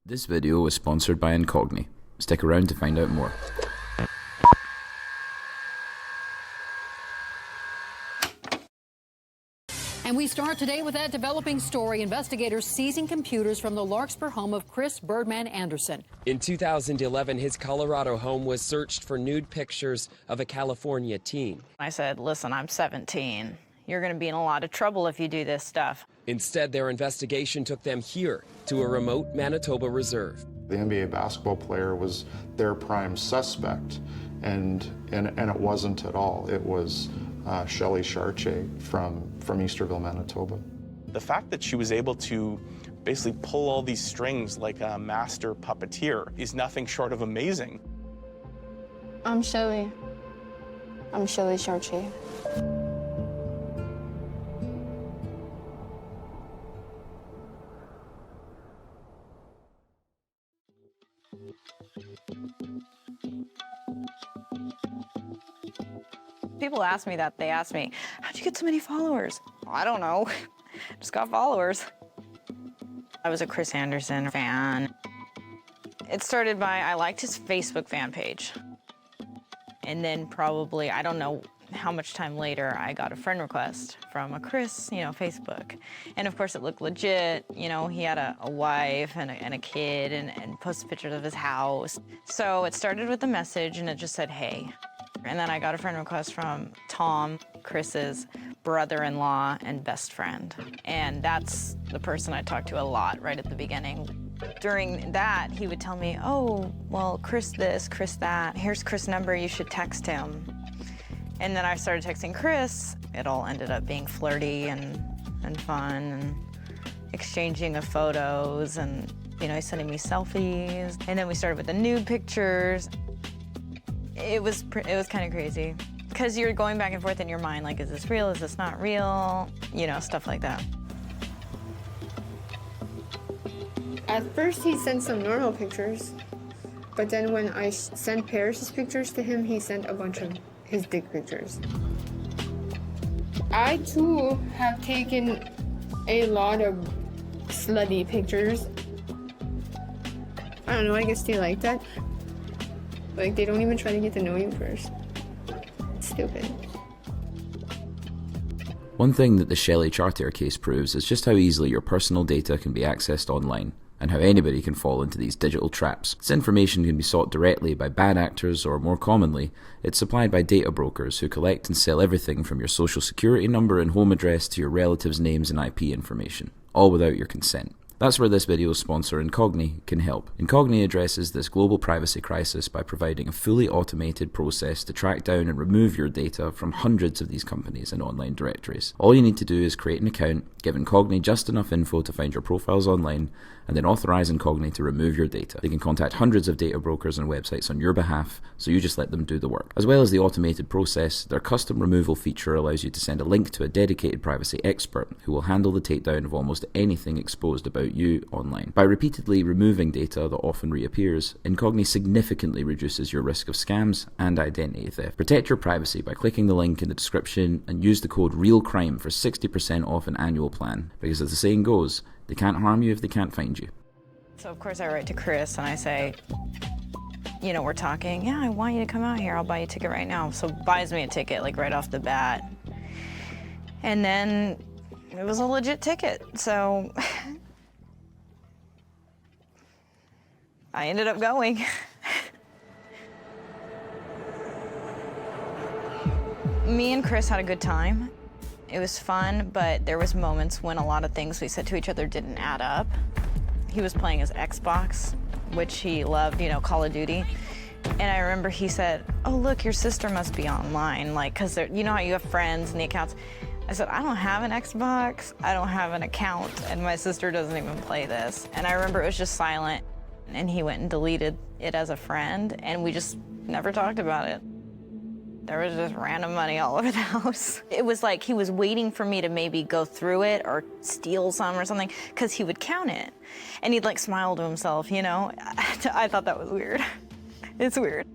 This video was sponsored by Incogni. Stick around to find out more. And we start today with that developing story. Investigators seizing computers from the Larkspur home of Chris "Birdman" Andersen. In 2011, his Colorado home was searched for nude pictures of a California teen. I said, listen, I'm 17. You're going to be in a lot of trouble if you do this stuff. Instead, their investigation took them here to a remote Manitoba reserve. The NBA basketball player was their prime suspect, and it wasn't at all. It was Shelley Chartier from Easterville, Manitoba. The fact that she was able to basically pull all these strings like a master puppeteer is nothing short of amazing. I'm Shelley. I'm Shelley Chartier. People ask me that. They ask me, how'd you get so many followers? Well, I don't know. Just got followers. I was a Chris Andersen fan. It started by, I liked his Facebook fan page. And then probably, I don't know how much time later, I got a friend request from a Chris, Facebook. And of course it looked legit. He had a wife and a kid and posted pictures of his house. So it started with a message and it just said, hey. And then I got a friend request from Tom, Chris's brother-in-law and best friend. And that's the person I talked to a lot right at the beginning. During that, he would tell me, oh, well, Chris this, Chris that. Here's Chris' number, you should text him. And then I started texting Chris. It all ended up being flirty and fun and exchanging of photos and, he's sending me selfies. And then we started with the nude pictures. It was kind of crazy because you're going back and forth in your mind, like, is this real? Is this not real? Stuff like that. At first, he sent some normal pictures, but then when I sent Paris's pictures to him, he sent a bunch of his dick pictures. I, too, have taken a lot of slutty pictures. I don't know, I guess they like that. Like, they don't even try to get to know you first. It's stupid. One thing that the Shelley Chartier case proves is just how easily your personal data can be accessed online, and how anybody can fall into these digital traps. This information can be sought directly by bad actors, or more commonly, it's supplied by data brokers who collect and sell everything from your social security number and home address to your relatives' names and IP information, all without your consent. That's where this video's sponsor Incogni can help. Incogni addresses this global privacy crisis by providing a fully automated process to track down and remove your data from hundreds of these companies and online directories. All you need to do is create an account, give Incogni just enough info to find your profiles online, and then authorize Incogni to remove your data. They can contact hundreds of data brokers and websites on your behalf, so you just let them do the work. As well as the automated process, their custom removal feature allows you to send a link to a dedicated privacy expert who will handle the takedown of almost anything exposed about you online. By repeatedly removing data that often reappears, Incogni significantly reduces your risk of scams and identity theft. Protect your privacy by clicking the link in the description and use the code REALCRIME for 60% off an annual plan, because as the saying goes, they can't harm you if they can't find you. So of course I write to Chris and I say, we're talking, yeah, I want you to come out here, I'll buy you a ticket right now. So buys me a ticket like right off the bat. And then it was a legit ticket, so I ended up going. Me and Chris had a good time. It was fun, but there was moments when a lot of things we said to each other didn't add up. He was playing his Xbox, which he loved, Call of Duty. And I remember he said, oh, look, your sister must be online, because you know how you have friends and the accounts. I said, I don't have an Xbox, I don't have an account, and my sister doesn't even play this. And I remember it was just silent, and he went and deleted it as a friend, and we just never talked about it. There was just random money all over the house. It was like he was waiting for me to maybe go through it or steal some or something, because he would count it. And he'd smile to himself, I thought that was weird. It's weird.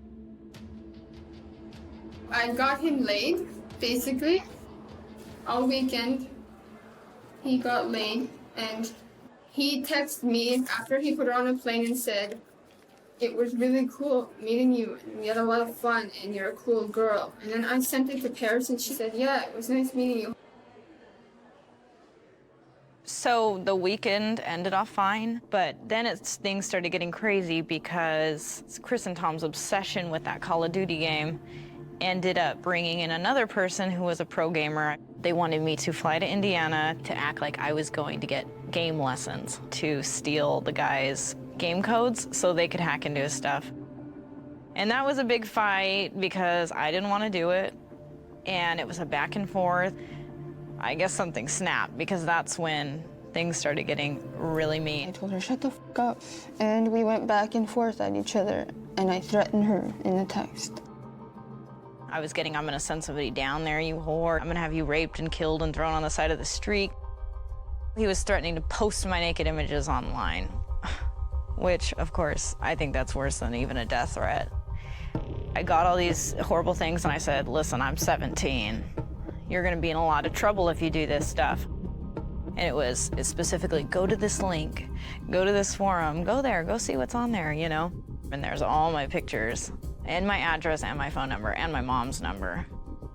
I got him laid, basically. All weekend, he got laid, and He texted me after he put her on a plane and said, "It was really cool meeting you, and we had a lot of fun, and you're a cool girl." And then I sent it to Paris, and she said, "Yeah, it was nice meeting you." So the weekend ended off fine, but then things started getting crazy because Chris and Tom's obsession with that Call of Duty game ended up bringing in another person who was a pro gamer. They wanted me to fly to Indiana to act like I was going to get game lessons, to steal the guy's game codes so they could hack into his stuff. And that was a big fight because I didn't want to do it, and it was a back and forth. I guess something snapped because that's when things started getting really mean. I told her, "Shut the fuck up." And we went back and forth at each other, and I threatened her in a text. I was getting, "I'm gonna send somebody down there, you whore. I'm gonna have you raped and killed and thrown on the side of the street." He was threatening to post my naked images online, which, of course, I think that's worse than even a death threat. I got all these horrible things, and I said, "Listen, I'm 17. You're gonna be in a lot of trouble if you do this stuff." And it specifically, go to this link, go to this forum, go there, go see what's on there, you know? And there's all my pictures, and my address, and my phone number, and my mom's number.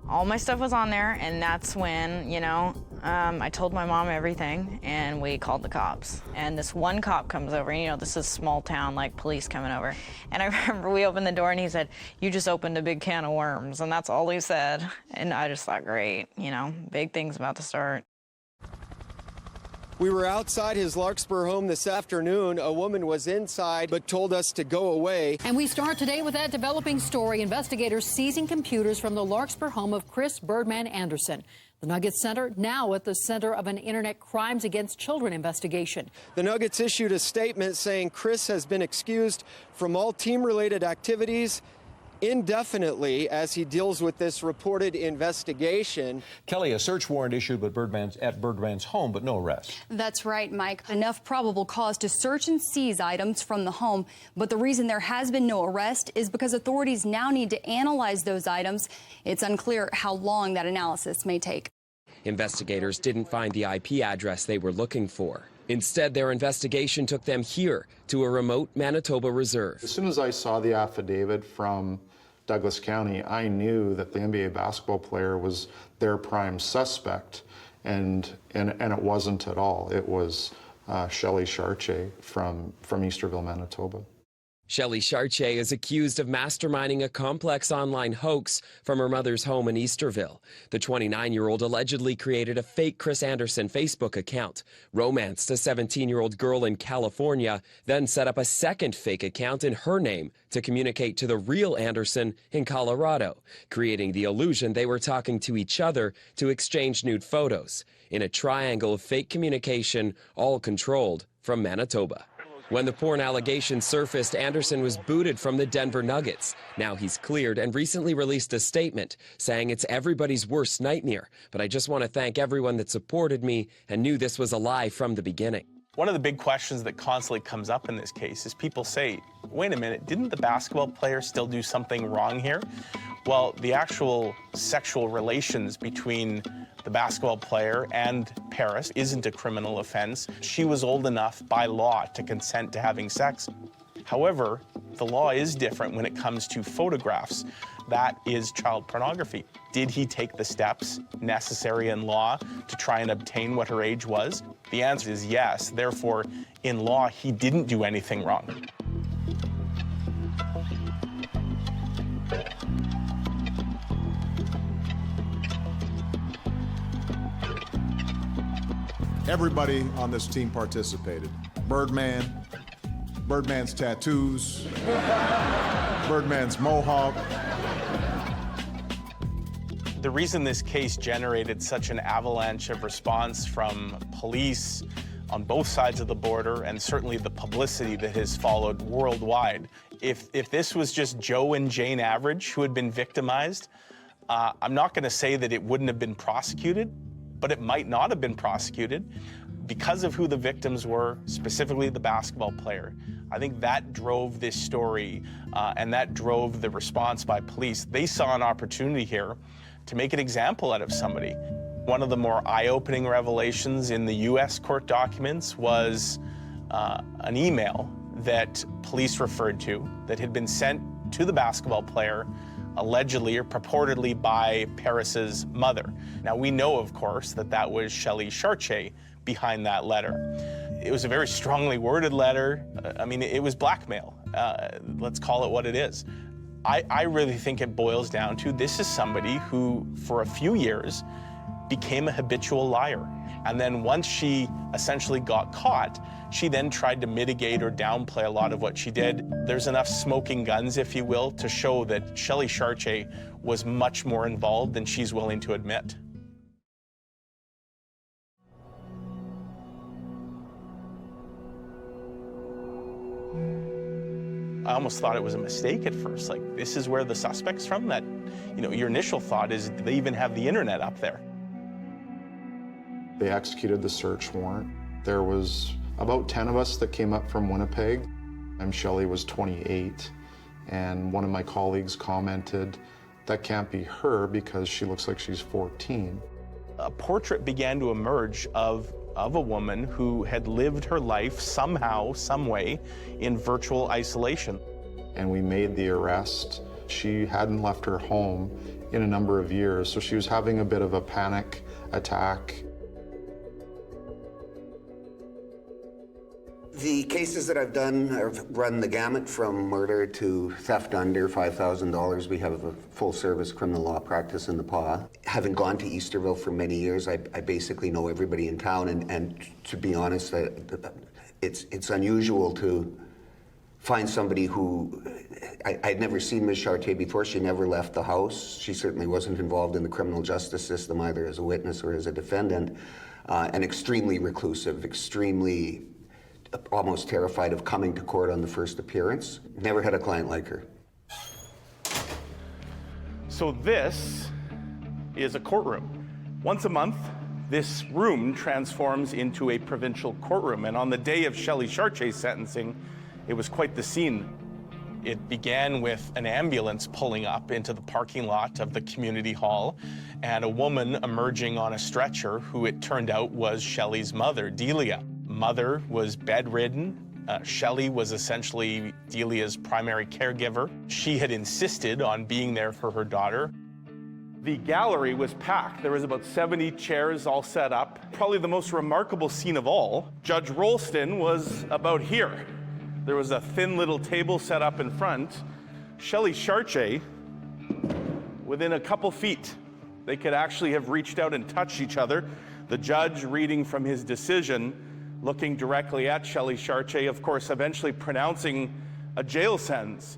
All my stuff was on there, and that's when, I told my mom everything, and we called the cops. And this one cop comes over, and this is small town, like police coming over. And I remember we opened the door, and he said, "You just opened a big can of worms," and that's all he said. And I just thought, great, big thing's about to start. We were outside his Larkspur home this afternoon. A woman was inside but told us to go away. And we start today with that developing story. Investigators seizing computers from the Larkspur home of Chris "Birdman" Andersen. The Nuggets Center now at the center of an Internet crimes against children investigation. The Nuggets issued a statement saying Chris has been excused from all team-related activities indefinitely as he deals with this reported investigation. Kelly, a search warrant issued at Birdman's home, but no arrest. That's right, Mike. Enough probable cause to search and seize items from the home. But the reason there has been no arrest is because authorities now need to analyze those items. It's unclear how long that analysis may take. Investigators didn't find the IP address they were looking for. Instead, their investigation took them here to a remote Manitoba reserve. As soon as I saw the affidavit from Douglas County, I knew that the NBA basketball player was their prime suspect, and it wasn't at all. It was Shelley Chartier from Easterville, Manitoba. Shelley Chartier is accused of masterminding a complex online hoax from her mother's home in Easterville. The 29-year-old allegedly created a fake Chris Andersen Facebook account, romanced a 17-year-old girl in California, then set up a second fake account in her name to communicate to the real Andersen in Colorado, creating the illusion they were talking to each other to exchange nude photos, in a triangle of fake communication, all controlled from Manitoba. When the porn allegations surfaced, Andersen was booted from the Denver Nuggets. Now he's cleared and recently released a statement saying it's everybody's worst nightmare, but I just want to thank everyone that supported me and knew this was a lie from the beginning. One of the big questions that constantly comes up in this case is people say, wait a minute, didn't the basketball player still do something wrong here? Well, the actual sexual relations between the basketball player and Paris isn't a criminal offense. She was old enough by law to consent to having sex. However, the law is different when it comes to photographs. That is child pornography. Did he take the steps necessary in law to try and obtain what her age was? The answer is yes. Therefore, in law, he didn't do anything wrong. Everybody on this team participated. Birdman, Birdman's tattoos, Birdman's mohawk. The reason this case generated such an avalanche of response from police on both sides of the border, and certainly the publicity that has followed worldwide, if this was just Joe and Jane Average who had been victimized, I'm not going to say that it wouldn't have been prosecuted, but it might not have been prosecuted because of who the victims were, specifically the basketball player. I think that drove this story, and that drove the response by police. They saw an opportunity here to make an example out of somebody. One of the more eye-opening revelations in the U.S. court documents was an email that police referred to that had been sent to the basketball player allegedly or purportedly by Paris's mother. Now, we know, of course, that that was Shelley Chartier behind that letter. It was a very strongly worded letter. I mean, it was blackmail. Let's call it what it is. I really think it boils down to this is somebody who, for a few years, became a habitual liar. And then once she essentially got caught, she then tried to mitigate or downplay a lot of what she did. There's enough smoking guns, if you will, to show that Shelley Chartier was much more involved than she's willing to admit. I almost thought it was a mistake at first. Like, this is where the suspect's from? That, you know, your initial thought is, do they even have the internet up there? They executed the search warrant. There was about 10 of us that came up from Winnipeg. Shelley was 28, and one of my colleagues commented, that can't be her because she looks like she's 14. A portrait began to emerge of a woman who had lived her life somehow, some way, in virtual isolation. And we made the arrest. She hadn't left her home in a number of years, so she was having a bit of a panic attack. The cases that I've done have run the gamut from murder to theft under $5,000. We have a full-service criminal law practice in the PAW. Having gone to Easterville for many years, I basically know everybody in town, and to be honest, it's unusual to find somebody who... I'd never seen Ms. Chartier before. She never left the house. She certainly wasn't involved in the criminal justice system, either as a witness or as a defendant, and extremely reclusive, extremely... almost terrified of coming to court on the first appearance. Never had a client like her. So this is a courtroom. Once a month, this room transforms into a provincial courtroom. And on the day of Shelley Chartier's sentencing, it was quite the scene. It began with an ambulance pulling up into the parking lot of the community hall and a woman emerging on a stretcher who it turned out was Shelley's mother, Delia. Mother was bedridden. Shelley was essentially Delia's primary caregiver. She had insisted on being there for her daughter. The gallery was packed. There was about 70 chairs all set up. Probably the most remarkable scene of all, Judge Rolston was about here. There was a thin little table set up in front. Shelley Chartier, within a couple feet, they could actually have reached out and touched each other. The judge reading from his decision, looking directly at Shelley Chartier, of course, eventually pronouncing a jail sentence.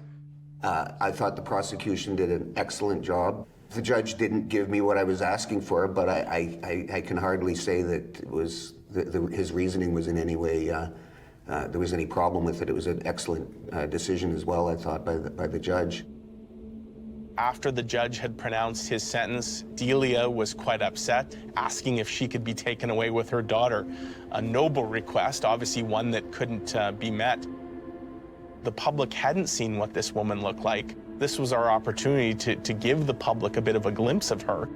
I thought the prosecution did an excellent job. The judge didn't give me what I was asking for, but I can hardly say that it was his reasoning was in any way, there was any problem with it. It was an excellent decision as well, I thought, by the judge. After the judge had pronounced his sentence, Delia was quite upset, asking if she could be taken away with her daughter. A noble request, obviously one that couldn't be met. The public hadn't seen what this woman looked like. This was our opportunity to give the public a bit of a glimpse of her.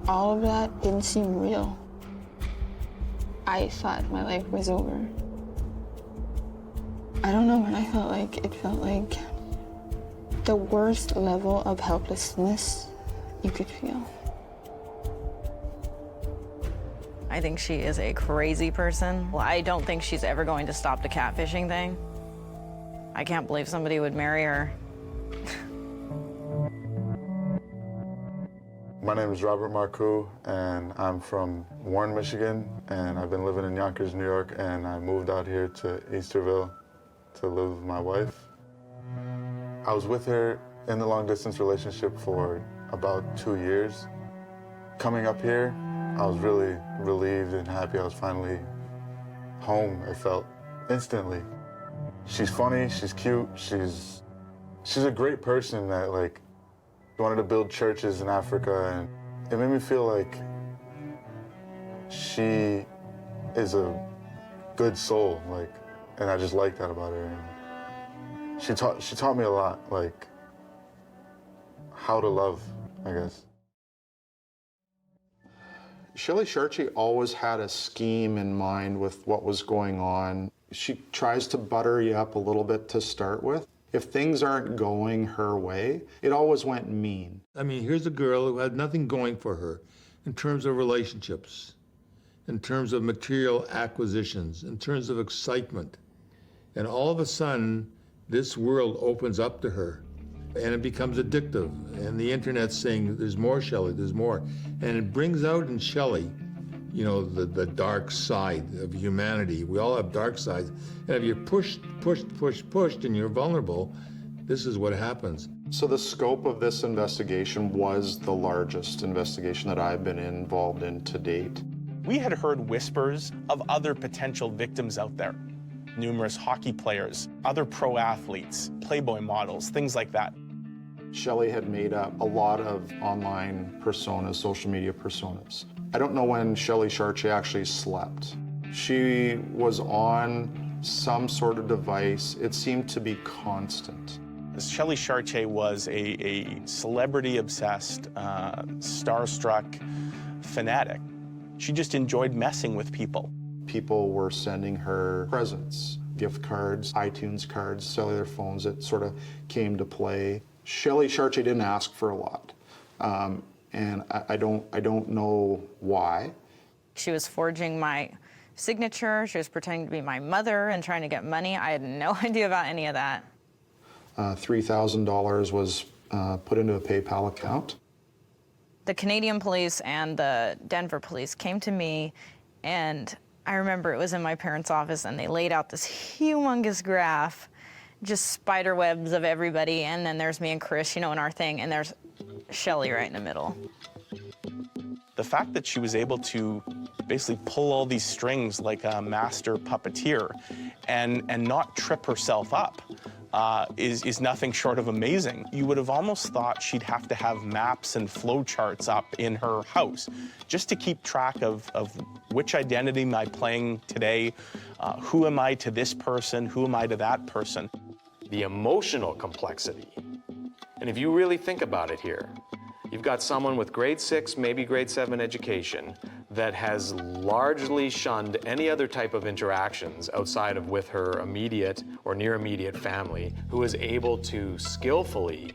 All of that didn't seem real. I thought my life was over. I don't know what I felt like. It felt like the worst level of helplessness you could feel. I think she is a crazy person. Well, I don't think she's ever going to stop the catfishing thing. I can't believe somebody would marry her. My name is Robert Marcoux, and I'm from Warren, Michigan, and I've been living in Yonkers, New York, and I moved out here to Easterville to live with my wife. I was with her in the long-distance relationship for about 2 years. Coming up here, I was really relieved and happy I was finally home, it felt, instantly. She's funny, she's cute, she's a great person that like wanted to build churches in Africa, and it made me feel like she is a good soul, like, and I just like that about her. And she taught me a lot, like how to love, I guess. Shelly Sharche always had a scheme in mind with what was going on. She tries to butter you up a little bit to start with. If things aren't going her way, it always went mean. I mean, here's a girl who had nothing going for her in terms of relationships, in terms of material acquisitions, in terms of excitement. And all of a sudden, this world opens up to her and it becomes addictive. And the internet's saying, there's more, Shelley, there's more. And it brings out in Shelley, you know, the dark side of humanity. We all have dark sides. And if you're pushed, and you're vulnerable, this is what happens. So the scope of this investigation was the largest investigation that I've been involved in to date. We had heard whispers of other potential victims out there. Numerous hockey players, other pro athletes, Playboy models, things like that. Shelly had made up a lot of online personas, social media personas. I don't know when Shelly Sharche actually slept. She was on some sort of device. It seemed to be constant. Shelly Sharche was a celebrity-obsessed, starstruck fanatic. She just enjoyed messing with people. People were sending her presents, gift cards, iTunes cards, cellular phones that sort of came to play. Shelly Sharche didn't ask for a lot, and I don't know why. She was forging my signature. She was pretending to be my mother and trying to get money. I had no idea about any of that. $3,000 was put into a PayPal account. The Canadian police and the Denver police came to me, and I remember it was in my parents' office, and they laid out this humongous graph, just spider webs of everybody, and then there's me and Chris, you know, in our thing, and there's Shelly right in the middle. The fact that she was able to basically pull all these strings like a master puppeteer and not trip herself up is nothing short of amazing. You would have almost thought she'd have to have maps and flowcharts up in her house just to keep track of which identity am I playing today, who am I to this person, who am I to that person. The emotional complexity. And if you really think about it here, you've got someone with grade 6, maybe grade 7 education that has largely shunned any other type of interactions outside of with her immediate or near immediate family, who is able to skillfully,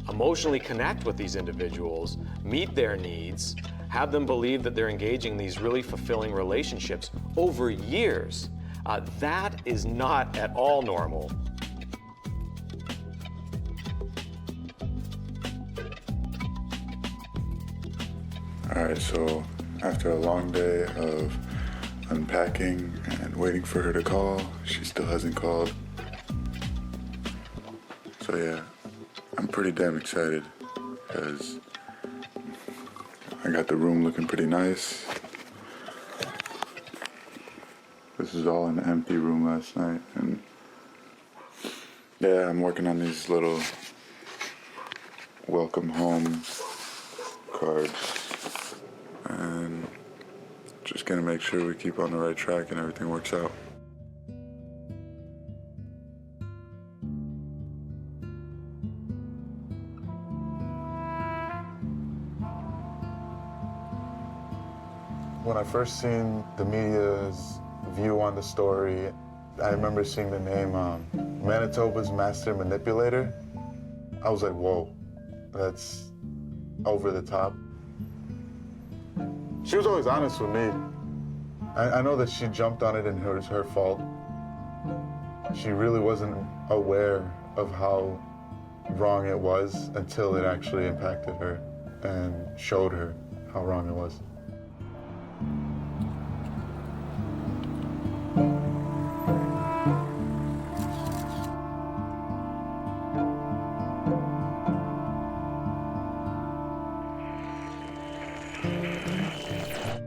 emotionally connect with these individuals, meet their needs, have them believe that they're engaging in these really fulfilling relationships over years. That is not at all normal. All right, so after a long day of unpacking and waiting for her to call, she still hasn't called. So yeah, I'm pretty damn excited because I got the room looking pretty nice. This is all an empty room last night, and yeah, I'm working on these little welcome home cards. And just gonna make sure we keep on the right track and everything works out. When I first seen the media's view on the story, I remember seeing the name Manitoba's Master Manipulator. I was like, whoa, that's over the top. She was always honest with me. I know that she jumped on it and it was her fault. She really wasn't aware of how wrong it was until it actually impacted her and showed her how wrong it was.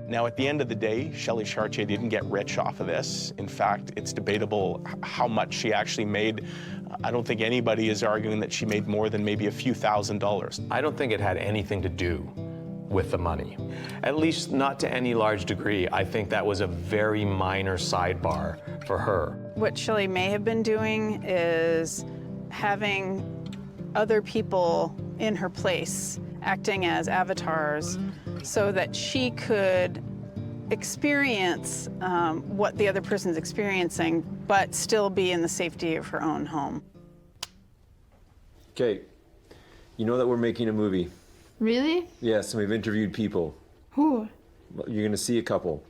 Now, at the end of the day, Shelley Chartier didn't get rich off of this. In fact, it's debatable how much she actually made. I don't think anybody is arguing that she made more than maybe a few $1,000s. I don't think it had anything to do with the money, at least not to any large degree. I think that was a very minor sidebar for her. What Shelley may have been doing is having other people in her place, acting as avatars, so that she could experience what the other person's experiencing, but still be in the safety of her own home. Okay, you know that we're making a movie. Really? Yes, and we've interviewed people. Who? You're gonna see a couple.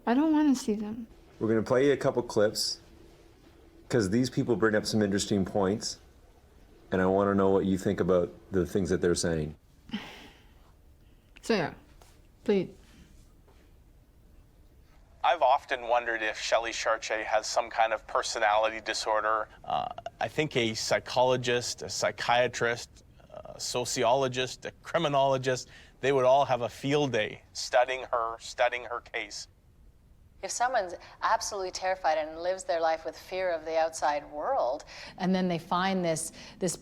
I don't want to see them. We're gonna play you a couple clips, because these people bring up some interesting points, and I want to know what you think about the things that they're saying. So yeah, please. I've often wondered if Shelley Chartier has some kind of personality disorder. I think a psychologist, a psychiatrist, a sociologist, a criminologist, they would all have a field day studying her case. If someone's absolutely terrified and lives their life with fear of the outside world, and then they find this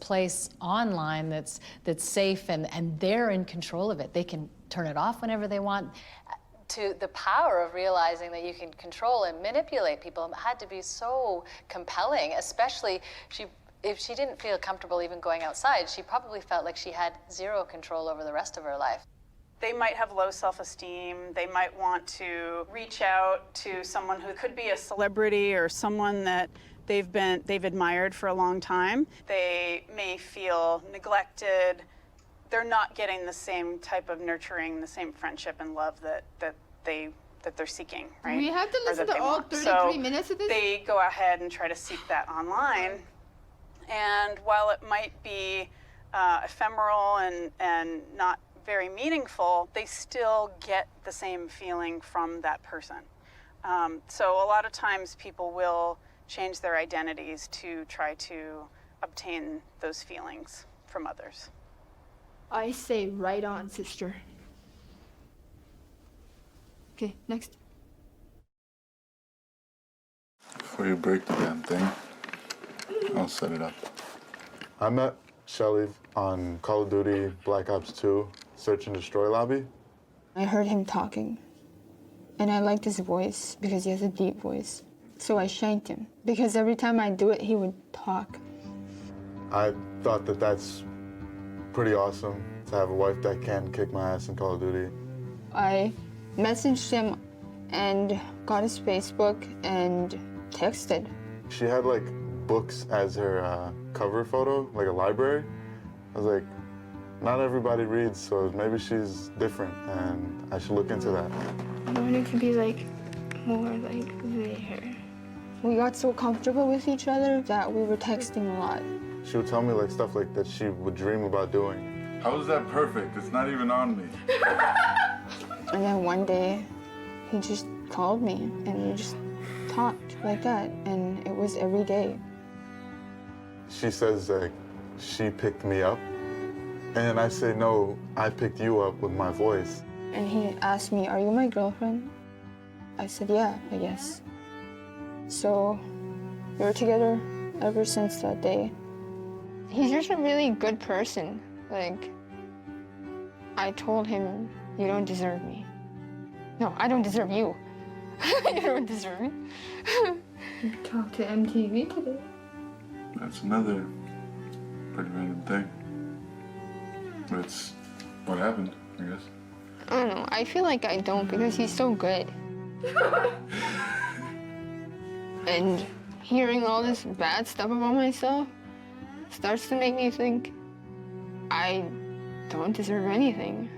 place online that's safe and they're in control of it, they can turn it off whenever they want. To the power of realizing that you can control and manipulate people had to be so compelling, especially if she didn't feel comfortable even going outside, she probably felt like she had zero control over the rest of her life. They might have low self-esteem. They might want to reach out to someone who could be a celebrity or someone that they've admired for a long time. They may feel neglected. They're not getting the same type of nurturing, the same friendship and love that they're seeking, right? We have to listen to all 33 minutes of this? They go ahead and try to seek that online. And while it might be ephemeral and not very meaningful, they still get the same feeling from that person. So a lot of times people will change their identities to try to obtain those feelings from others. I say right on, sister. Okay, next. Before you break the damn thing, I'll set it up. I met Shelley on Call of Duty Black Ops 2 Search and Destroy lobby. I heard him talking, and I liked his voice because he has a deep voice. So I shanked him, because every time I do it, he would talk. I thought that that's pretty awesome to have a wife that can kick my ass in Call of Duty. I messaged him and got his Facebook and texted. She had like books as her cover photo, like a library. I was like, not everybody reads, so maybe she's different and I should look into that. I wanted to be like, more like there. We got so comfortable with each other that we were texting a lot. She would tell me like stuff like that she would dream about doing. How is that perfect? It's not even on me. And then one day, he just called me and we just talked like that, and it was every day. She says like she picked me up, and I say no, I picked you up with my voice. And he asked me, "Are you my girlfriend?" I said, "Yeah, I guess." So we were together ever since that day. He's just a really good person. Like, I told him, "You don't deserve me." No, I don't deserve you. You don't deserve me. Talked to MTV today. That's another pretty random thing. But it's what happened, I guess. I don't know. I feel like I don't because he's so good. And hearing all this bad stuff about myself starts to make me think I don't deserve anything.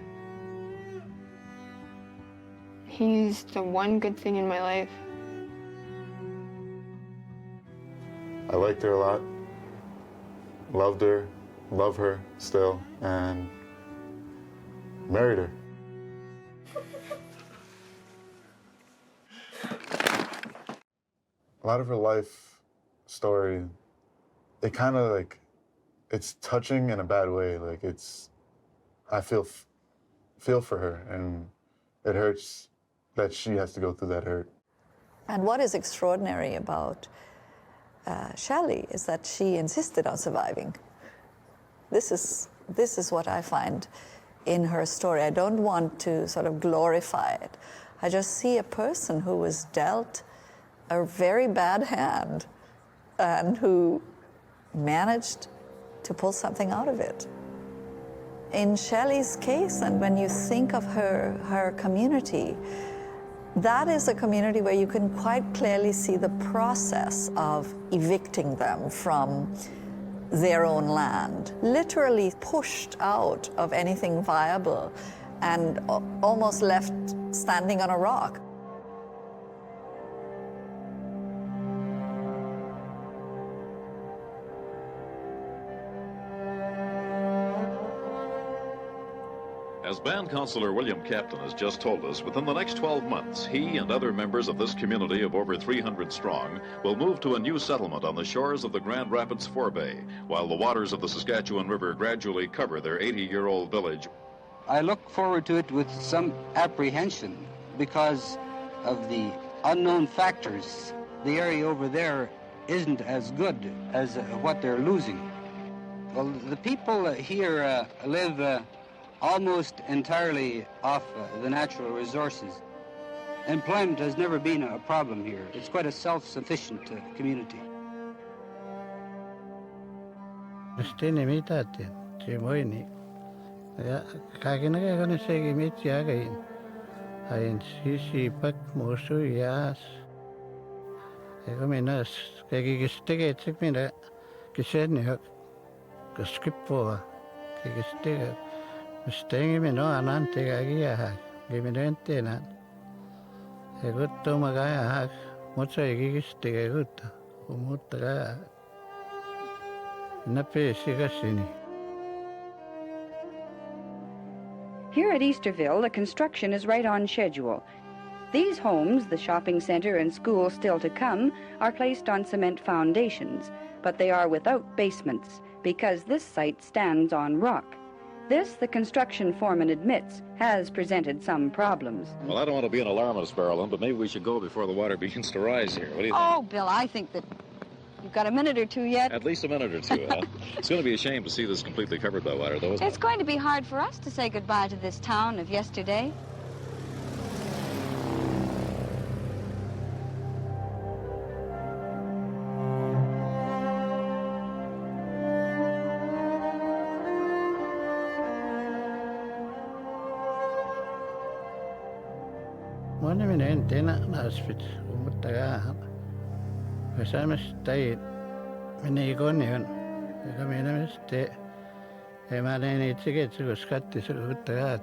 He's the one good thing in my life. I liked her a lot, loved her, love her still, and married her. A lot of her life story, it kind of like, it's touching in a bad way. Like I feel for her, and it hurts that she has to go through that hurt. And what is extraordinary about Shelley is that she insisted on surviving. This is what I find in her story. I don't want to sort of glorify it. I just see a person who was dealt a very bad hand and who managed to pull something out of it. In Shelley's case, and when you think of her community, that is a community where you can quite clearly see the process of evicting them from their own land, literally pushed out of anything viable and almost left standing on a rock. As Band Councillor William Captain has just told us, within the next 12 months, he and other members of this community of over 300 strong will move to a new settlement on the shores of the Grand Rapids Forebay, while the waters of the Saskatchewan River gradually cover their 80-year-old village. I look forward to it with some apprehension because of the unknown factors. The area over there isn't as good as what they're losing. Well, the people here live almost entirely off the natural resources. Employment has never been a problem here. It's quite a self-sufficient community. Staying me no anante gagia, giminente na. A good tomagaya, much I gigiste good, umutaga. Nape sigasini. Here at Easterville, the construction is right on schedule. These homes, the shopping center and school still to come, are placed on cement foundations, but they are without basements because this site stands on rock. This, the construction foreman admits, has presented some problems. Well, I don't want to be an alarmist, Marilyn, but maybe we should go before the water begins to rise here. What do you think? Oh, Bill, I think that you've got a minute or two yet. At least a minute or two, huh? It's going to be a shame to see this completely covered by water, though, isn't it? It's going to be hard for us to say goodbye to this town of yesterday. One minute, then I spit, umutaga. Because I must stay. When you go near, I come in a mistake. A man need to get to a Scottish good.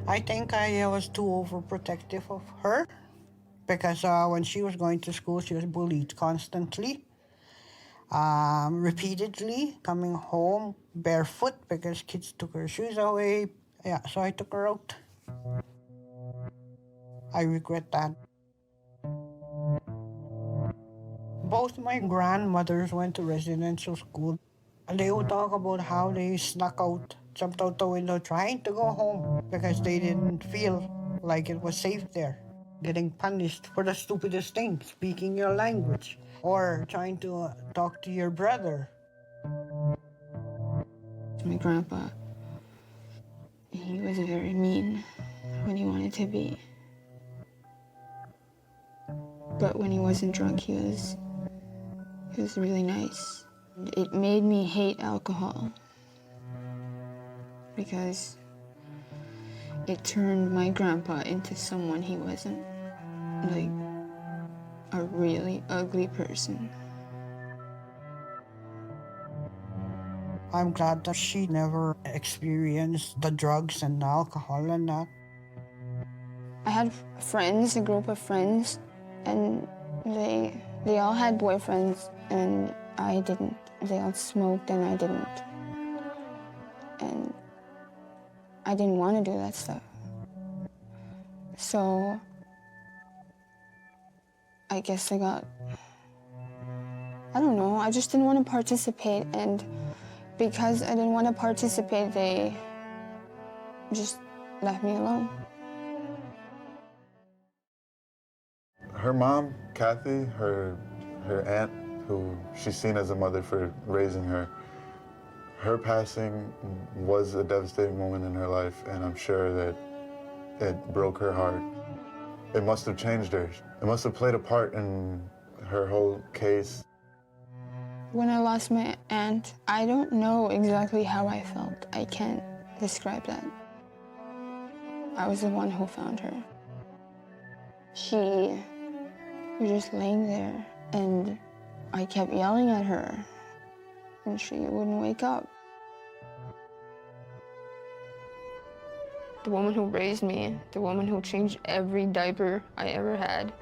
I think I was too overprotective of her because when she was going to school, she was bullied constantly. Repeatedly, coming home barefoot because kids took her shoes away. Yeah, so I took her out. I regret that. Both my grandmothers went to residential school. And they would talk about how they snuck out, jumped out the window trying to go home because they didn't feel like it was safe there. Getting punished for the stupidest thing, speaking your language. Or trying to talk to your brother. My grandpa, he was very mean when he wanted to be. But when he wasn't drunk, he was really nice. It made me hate alcohol because it turned my grandpa into someone he wasn't. Like, a really ugly person. I'm glad that she never experienced the drugs and alcohol and that. I had friends, a group of friends, and they all had boyfriends, and I didn't. They all smoked, and I didn't. And I didn't want to do that stuff. So I guess I don't know, I just didn't want to participate, and Because I didn't want to participate, they just left me alone. Her mom, Kathy, her aunt, who she's seen as a mother for raising her, her passing was a devastating moment in her life, and I'm sure that it broke her heart. It must have changed her. It must have played a part in her whole case. When I lost my aunt, I don't know exactly how I felt. I can't describe that. I was the one who found her. She was just laying there, and I kept yelling at her, and she wouldn't wake up. The woman who raised me, the woman who changed every diaper I ever had,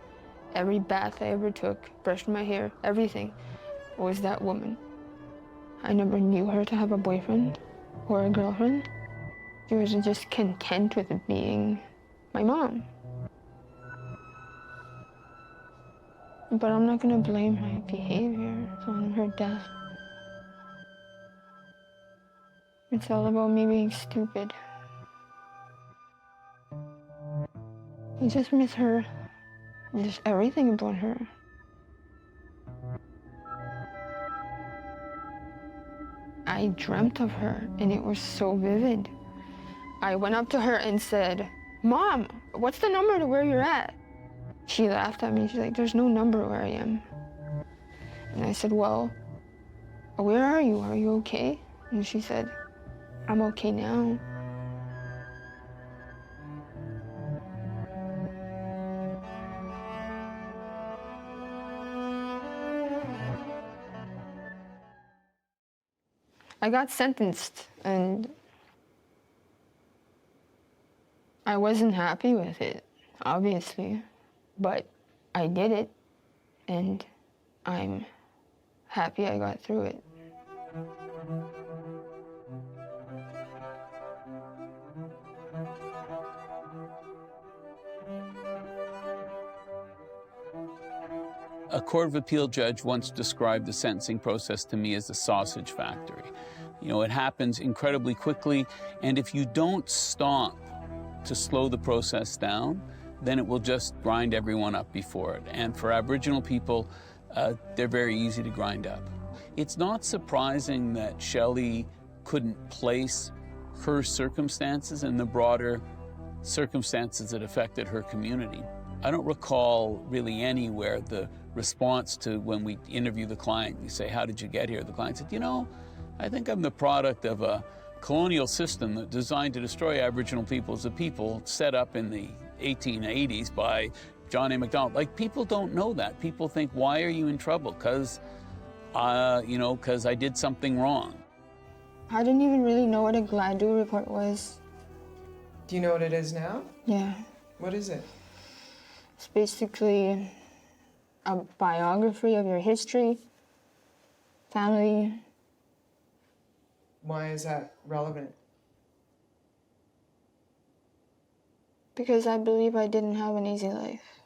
every bath I ever took, brushed my hair, everything, was that woman. I never knew her to have a boyfriend or a girlfriend. She was just content with being my mom. But I'm not gonna blame my behavior on her death. It's all about me being stupid. I just miss her, just everything about her. I dreamt of her, and it was so vivid. I went up to her and said, "Mom, what's the number to where you're at?" She laughed at me. She's like, "There's no number where I am." And I said, "Well, where are you? Are you okay?" And she said, "I'm okay now." I got sentenced, and I wasn't happy with it, obviously, but I did it, and I'm happy I got through it. A Court of Appeal judge once described the sentencing process to me as a sausage factory. You know, it happens incredibly quickly, and if you don't stop to slow the process down, then it will just grind everyone up before it. And for Aboriginal people, they're very easy to grind up. It's not surprising that Shelley couldn't place her circumstances in the broader circumstances that affected her community. I don't recall really anywhere the response to when we interview the client, you say, "How did you get here?" The client said, "You know, I think I'm the product of a colonial system that designed to destroy Aboriginal people as a people set up in the 1880s by John A. Macdonald." Like, people don't know that. People think, why are you in trouble? Because I did something wrong. I didn't even really know what a Gladue report was. Do you know what it is now? Yeah. What is it? It's basically a biography of your history, family. Why is that relevant? Because I believe I didn't have an easy life.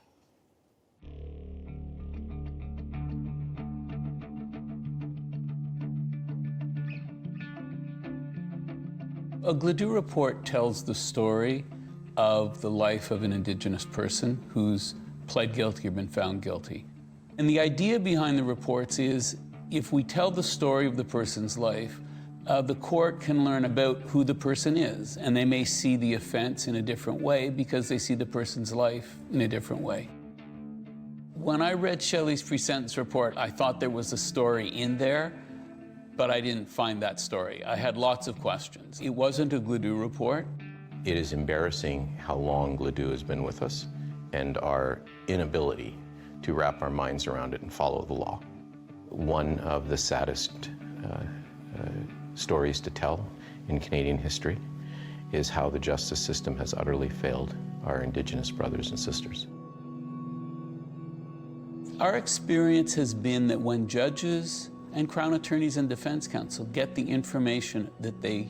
A Gladue report tells the story of the life of an Indigenous person who's pled guilty or been found guilty. And the idea behind the reports is, if we tell the story of the person's life, the court can learn about who the person is, and they may see the offense in a different way because they see the person's life in a different way. When I read Shelley's pre-sentence report, I thought there was a story in there, but I didn't find that story. I had lots of questions. It wasn't a Gladue report. It is embarrassing how long Gladue has been with us and our inability to wrap our minds around it and follow the law. One of the saddest stories to tell in Canadian history is how the justice system has utterly failed our Indigenous brothers and sisters. Our experience has been that when judges and Crown attorneys and defense counsel get the information that they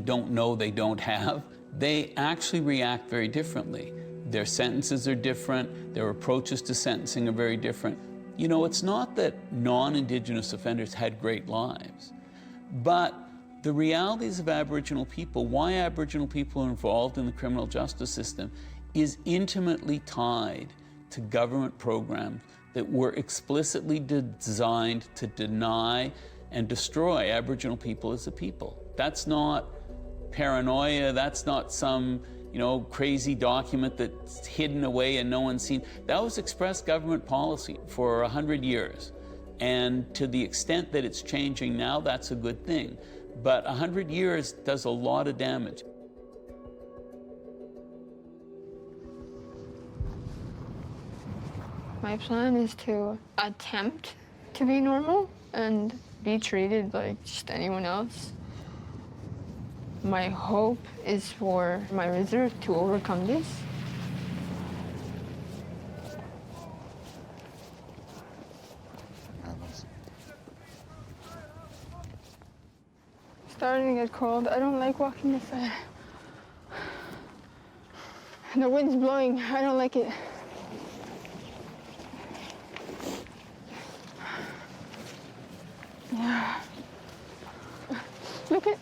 don't know they don't have, they actually react very differently. Their sentences are different, their approaches to sentencing are very different. You know, it's not that non-Indigenous offenders had great lives, but The realities of Aboriginal people, why Aboriginal people are involved in the criminal justice system, is intimately tied to government programs that were explicitly designed to deny and destroy Aboriginal people as a people. That's not paranoia, that's not some crazy document that's hidden away and no one's seen. That was express government policy for 100 years. And to the extent that it's changing now, that's a good thing. But 100 years does a lot of damage. My plan is to attempt to be normal and be treated like just anyone else. My hope is for my reserve to overcome this. Starting to get cold. I don't like walking outside. The wind's blowing. I don't like it. Yeah. Look at.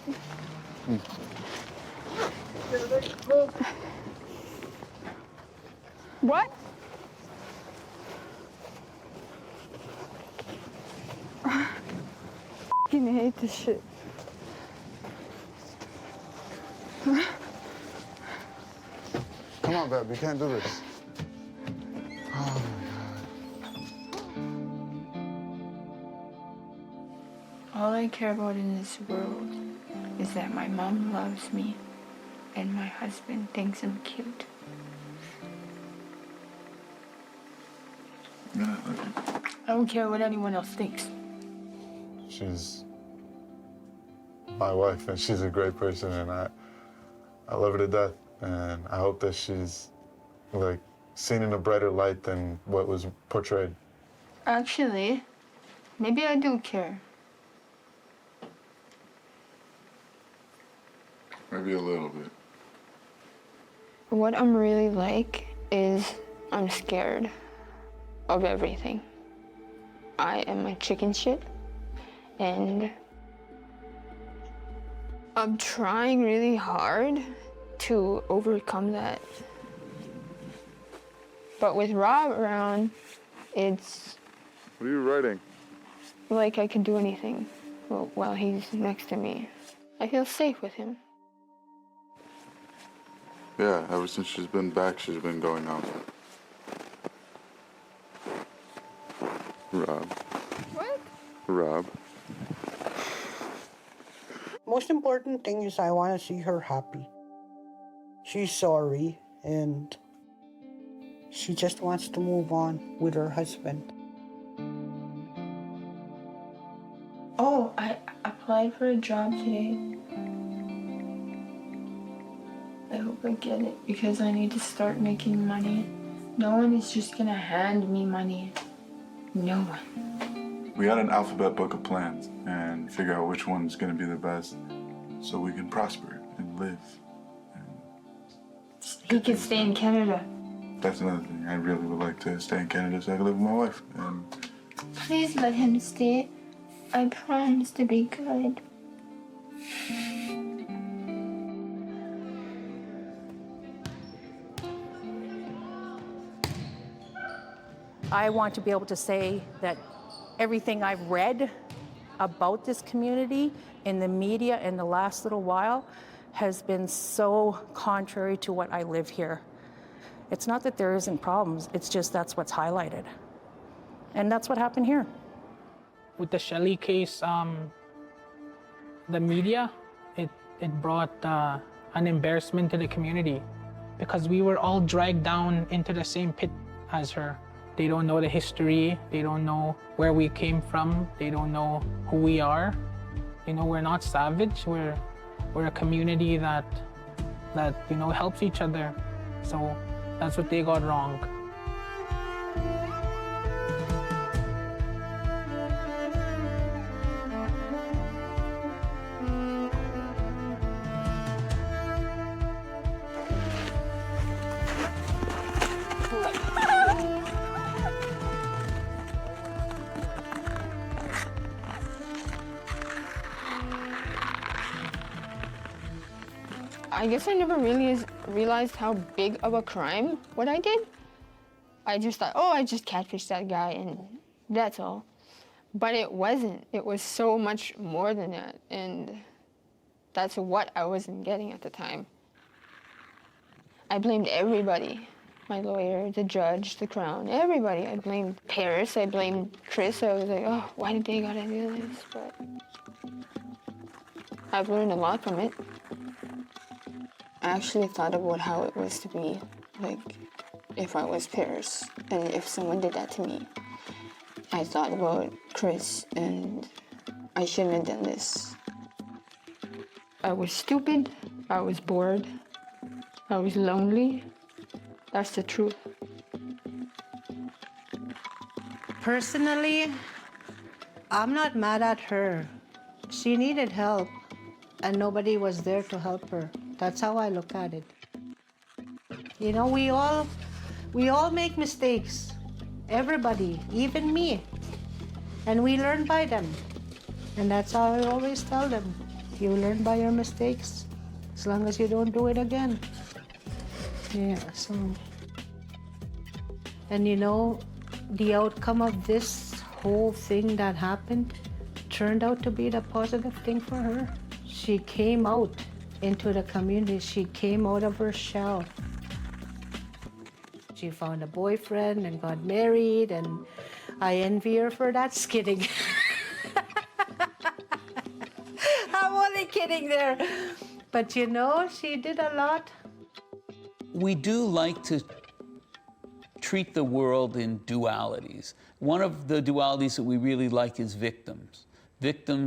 What? I hate this shit. Come on, babe, you can't do this. Oh All I care about in this world is that my mom loves me and my husband thinks I'm cute. I don't care what anyone else thinks. She's my wife, and she's a great person, and I love her to death. And I hope that she's like seen in a brighter light than what was portrayed. Actually, maybe I do care. Maybe a little bit. What I'm really like is I'm scared of everything. I am a chicken shit, and I'm trying really hard to overcome that. But with Rob around, it's... What are you writing? like I can do anything while he's next to me. I feel safe with him. Yeah, ever since she's been back, she's been going out. Rob. What? Rob. Most important thing is I want to see her happy. She's sorry, and she just wants to move on with her husband. Oh, I applied for a job today. I hope I get it because I need to start making money. No one is just gonna hand me money. No one. We got an alphabet book of plans and figure out which one's going to be the best so we can prosper and live. He could stay in Canada. That's another thing. I really would like to stay in Canada so I can live with my wife. And Please let him stay. I promise to be good. I want to be able to say that everything I've read about this community in the media in the last little while has been so contrary to what I live here. It's not that there isn't problems, it's just that's what's highlighted. And that's what happened here. With the Shelley case, the media, it brought an embarrassment to the community because we were all dragged down into the same pit as her. They don't know the history, they don't know where we came from, they don't know who we are. You know, we're not savage, we're a community that helps each other. So that's what they got wrong. I guess I never really realized how big of a crime what I did. I just thought, oh, I just catfished that guy and that's all. But it wasn't. It was so much more than that. And that's what I wasn't getting at the time. I blamed everybody. My lawyer, the judge, the Crown, everybody. I blamed Paris, I blamed Chris. I was like, oh, why did they gotta do this? But I've learned a lot from it. I actually thought about how it was to be, like, if I was Paris and if someone did that to me. I thought about Chris and I shouldn't have done this. I was stupid, I was bored, I was lonely. That's the truth. Personally, I'm not mad at her. She needed help, and nobody was there to help her. That's how I look at it. You know, we all make mistakes. Everybody, even me. And we learn by them. And that's how I always tell them. You learn by your mistakes, as long as you don't do it again. Yeah, so. And you know, the outcome of this whole thing that happened turned out to be the positive thing for her. She came out into the community. She came out of her shell. She found a boyfriend and got married, and I envy her for that. Just kidding. I'm only kidding there. But you know, she did a lot. We do like to treat the world in dualities. One of the dualities that we really like is victims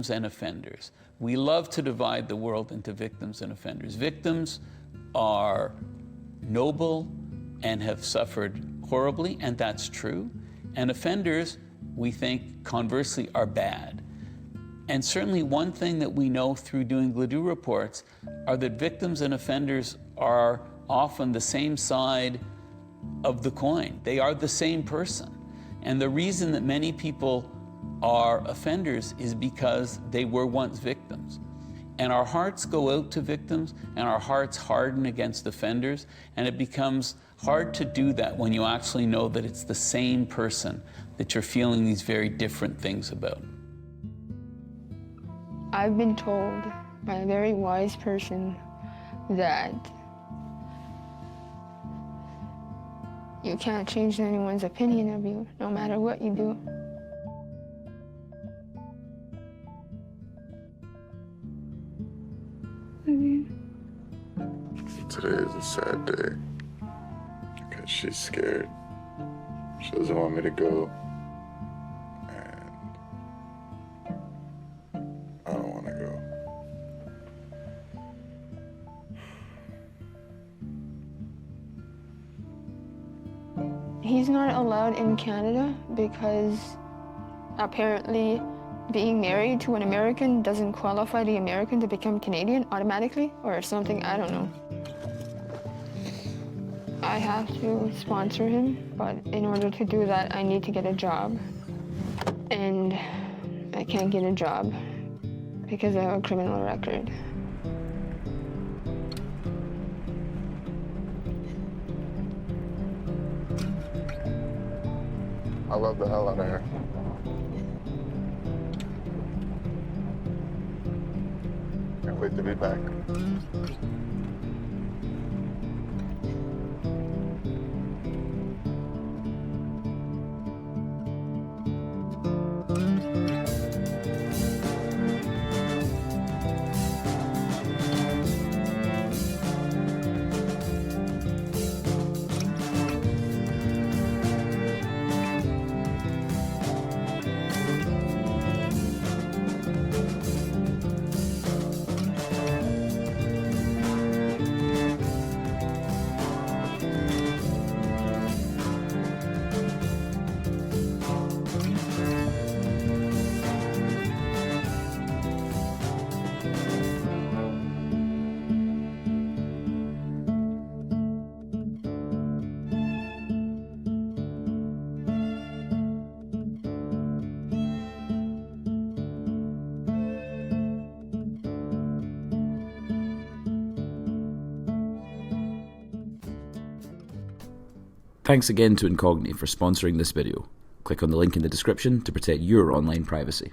and offenders. We love to divide the world into victims and offenders. Victims are noble and have suffered horribly, and that's true. And offenders, we think, conversely, are bad. And certainly one thing that we know through doing GLADU reports are that victims and offenders are often the same side of the coin. They are the same person. And the reason that many people are offenders is because they were once victims. And our hearts go out to victims, and our hearts harden against offenders, and it becomes hard to do that when you actually know that it's the same person that you're feeling these very different things about. I've been told by a very wise person that you can't change anyone's opinion of you, no matter what you do. Today is a sad day because she's scared. She doesn't want me to go, and I don't want to go. He's not allowed in Canada because apparently being married to an American doesn't qualify the American to become Canadian automatically or something, I don't know. I have to sponsor him, but in order to do that, I need to get a job. And I can't get a job because I have a criminal record. I love the hell out of her. Can't wait to be back. Thanks again to Incogni for sponsoring this video. Click on the link in the description to protect your online privacy.